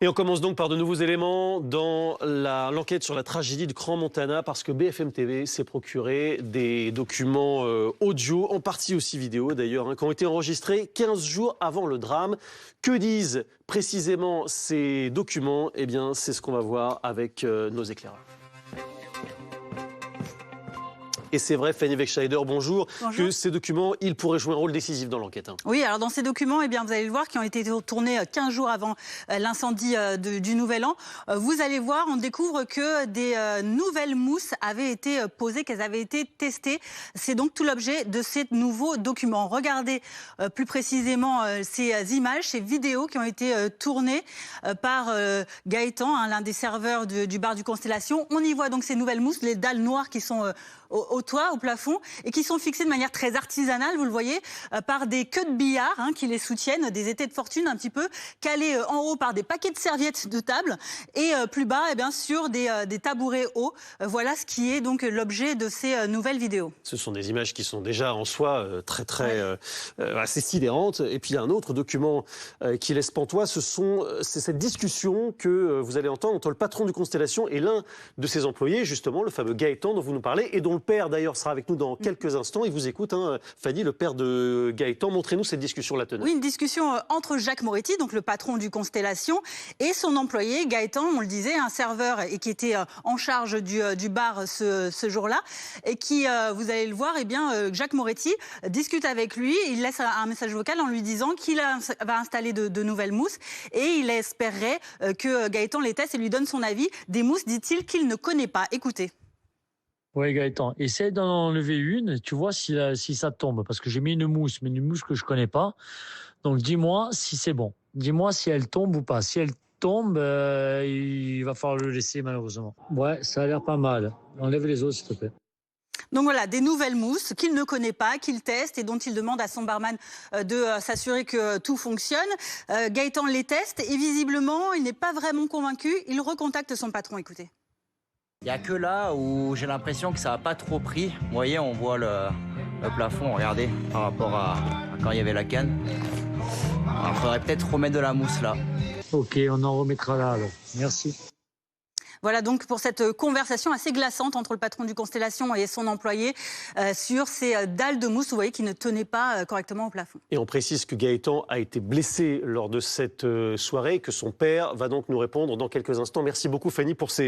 Et on commence donc par de nouveaux éléments dans l'enquête sur la tragédie de Crans-Montana, parce que BFM TV s'est procuré des documents audio, en partie aussi vidéo d'ailleurs, qui ont été enregistrés 15 jours avant le drame. Que disent précisément ces documents? Eh bien, c'est ce qu'on va voir avec nos éclaireurs. Et c'est vrai, Fanny Wegscheider, bonjour, que ces documents, ils pourraient jouer un rôle décisif dans l'enquête. Oui, alors dans ces documents, eh bien, vous allez le voir, qui ont été tournés 15 jours avant l'incendie du Nouvel An, vous allez voir, on découvre que des nouvelles mousses avaient été posées, qu'elles avaient été testées. C'est donc tout l'objet de ces nouveaux documents. Regardez plus précisément ces images, ces vidéos qui ont été tournées par Gaëtan, l'un des serveurs du bar du Constellation. On y voit donc ces nouvelles mousses, les dalles noires qui sont au toit, au plafond, et qui sont fixées de manière très artisanale, vous le voyez, par des queues de billard qui les soutiennent, des étais de fortune un petit peu, calés en haut par des paquets de serviettes de table, et plus bas, eh bien, sur des tabourets hauts. Voilà ce qui est donc l'objet de ces nouvelles vidéos. Ce sont des images qui sont déjà en soi assez sidérantes. Et puis il y a un autre document qui laisse pantois, c'est cette discussion que vous allez entendre entre le patron du Constellation et l'un de ses employés, justement, le fameux Gaëtan dont vous nous parlez, et dont le père d'ailleurs sera avec nous dans quelques instants. Il vous écoute, Fanny, le père de Gaëtan. Montrez-nous cette discussion, la teneur. Oui, une discussion entre Jacques Moretti, donc le patron du Constellation, et son employé Gaëtan, on le disait, un serveur et qui était en charge du bar ce jour-là, et qui, vous allez le voir, eh bien, Jacques Moretti discute avec lui. Il laisse un message vocal en lui disant qu'il va installer de nouvelles mousses, et il espérerait que Gaëtan les teste et lui donne son avis. Des mousses, dit-il, qu'il ne connaît pas. Écoutez. Oui, Gaëtan, essaie d'en enlever une, tu vois si ça tombe, parce que j'ai mis une mousse, mais une mousse que je connais pas. Donc dis-moi si c'est bon. Dis-moi si elle tombe ou pas. Si elle tombe, il va falloir le laisser malheureusement. Ouais, ça a l'air pas mal. Enlève les autres, s'il te plaît. Donc voilà, des nouvelles mousses qu'il ne connaît pas, qu'il teste et dont il demande à son barman de s'assurer que tout fonctionne. Gaëtan les teste et visiblement, il n'est pas vraiment convaincu. Il recontacte son patron, écoutez. Il n'y a que là où j'ai l'impression que ça n'a pas trop pris. Vous voyez, on voit le plafond, regardez, par rapport à quand il y avait la canne. Il faudrait peut-être remettre de la mousse là. Ok, on en remettra là alors. Merci. Voilà donc pour cette conversation assez glaçante entre le patron du Constellation et son employé sur ces dalles de mousse, vous voyez, qui ne tenaient pas correctement au plafond. Et on précise que Gaëtan a été blessé lors de cette soirée, que son père va donc nous répondre dans quelques instants. Merci beaucoup, Fanny, pour ces